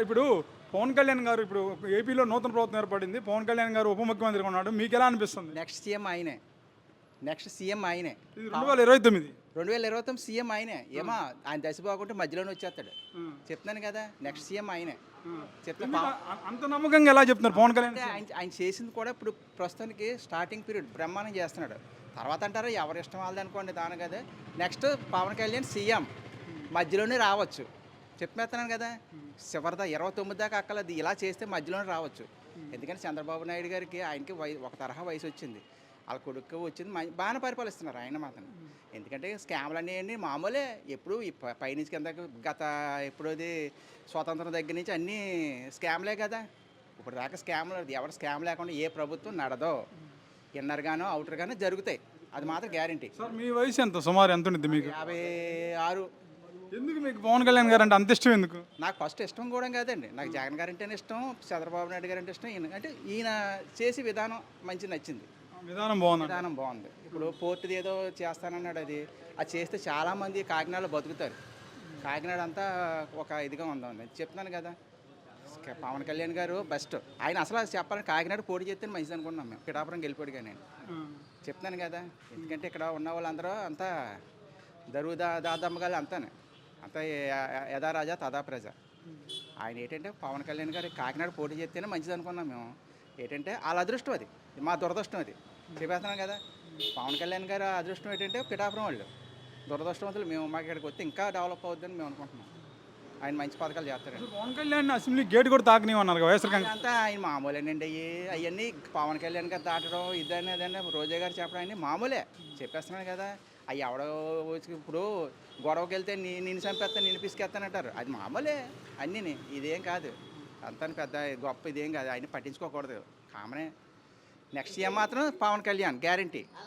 ఇప్పుడు పవన్ కళ్యాణ్ గారు ఇప్పుడు ఏపీలో నూతన ప్రభుత్వం ఏర్పడింది. పవన్ కళ్యాణ్ గారు ఉప ముఖ్యమంత్రిగా ఉన్నాడు. మీకెలా అనిపిస్తుంది? నెక్స్ట్ సీఎం ఆయనే. నెక్స్ట్ సీఎం ఆయనే. ఇది 2029. 2029 సీఎం ఆయనే. ఏమో ఆయన దశ బాగుంటే మధ్యలోనే వచ్చేస్తాడు. హ్మ్. చెప్తున్నాను కదా, నెక్స్ట్ సీఎం ఆయనే. చెప్తే ఎందుకు అంత నమ్మకంగా ఎలా చెప్తున్నారు పవన్ కళ్యాణ్? ఆయన ఆయన చేసింది కూడా ఇప్పుడు ప్రస్తుతానికి స్టార్టింగ్ పీరియడ్ బ్రహ్మాండం చేస్తున్నాడు. తర్వాత అంటారా ఎవరి ఇష్టం వాళ్ళది అనుకోండి, దాని కదా. నెక్స్ట్ పవన్ కళ్యాణ్ సీఎం మధ్యలోనే రావచ్చు. చెప్పేస్తున్నాను కదా, చివరిదా 29 దాకా అక్కలది ఇలా చేస్తే మధ్యలోనే రావచ్చు. ఎందుకంటే చంద్రబాబు నాయుడు గారికి ఆయనకి ఒక తరహా వయసు వచ్చింది, వాళ్ళ కొడుకు వచ్చింది, బాగానే పరిపాలిస్తున్నారు ఆయన మాత్రం. ఎందుకంటే స్కామ్లు అన్నీ మామూలే. ఎప్పుడు పైనుంచి కిందకి ఎప్పుడోది స్వాతంత్రం దగ్గర నుంచి అన్నీ స్కామ్లే కదా. ఇప్పుడు దాకా స్కామ్లు ఎవరు స్కామ్ లేకుండా ఏ ప్రభుత్వం నడదో. ఇన్నర్గానో అవుటర్గానో జరుగుతాయి, అది మాత్రం గ్యారంటీ. సార్ మీ వయసు ఎంత, సుమారు ఎంత ఉంటుంది మీకు? 56. ఎందుకు మీకు పవన్ కళ్యాణ్ గారు అంటే అంత ఇష్టం ఎందుకు? నాకు ఫస్ట్ ఇష్టం కూడా కాదండి, నాకు జగన్ గారు అంటేనే ఇష్టం, చంద్రబాబు నాయుడు గారు అంటే ఇష్టం. అంటే ఈయన చేసే విధానం మంచి నచ్చింది. విధానం బాగుంది. విధానం బాగుంది. ఇప్పుడు పోర్టుది ఏదో చేస్తానన్నాడు, అది చేస్తే చాలామంది కాకినాడలో బతుకుతారు. కాకినాడ అంతా ఒక ఇదిగా ఉందండి. చెప్తున్నాను కదా, పవన్ కళ్యాణ్ గారు బెస్ట్. ఆయన అసలు చెప్పాలని కాకినాడ పోటీ చేస్తే మంచిది అనుకున్నాం మేము. పిఠాపురం గెలిపాడుగా నేను చెప్తున్నాను కదా. ఎందుకంటే ఇక్కడ ఉన్న వాళ్ళందరూ అంతా దాదమ్మగారు అంతా యథారాజా తదా ప్రజ. ఆయన ఏంటంటే పవన్ కళ్యాణ్ గారు కాకినాడ పోటీ చేస్తేనే మంచిది అనుకున్నాం మేము. ఏంటంటే వాళ్ళ అదృష్టం అది, మా దురదృష్టం అది. చెప్పేస్తున్నాం కదా, పవన్ కళ్యాణ్ గారు అదృష్టం ఏంటంటే పిఠాపురం వాళ్ళు దురదృష్టవంతులు మేము. మాకు ఇక్కడికి వస్తే ఇంకా డెవలప్ అవుతుందని మేము అనుకుంటున్నాం. ఆయన మంచి పథకాలు చేస్తారండి. పవన్ కళ్యాణ్ అసెంబ్లీ గేట్ కూడా తాకనివన్నారు వైఎస్ఆర్ కాంగ్రెస్. అంతా ఆయన మామూలేనండి. అవన్నీ పవన్ కళ్యాణ్ గారు దాటడం ఇదనే రోజా గారు చెప్పడం అన్నీ మామూలే. చెప్పేస్తున్నాను కదా, అవి ఎవడో వచ్చి ఇప్పుడు గొడవకి వెళ్తే నిన్ను చంపేస్తాను, నిన్ను పిసికేస్తానంటారు. అది మామూలే అన్నీ. ఇదేం కాదు, అంతా పెద్ద గొప్ప ఇదేం కాదు. ఆయన పట్టించుకోకూడదు, కామనే. నెక్స్ట్ సీఎం మాత్రం పవన్ కళ్యాణ్ గ్యారంటీ.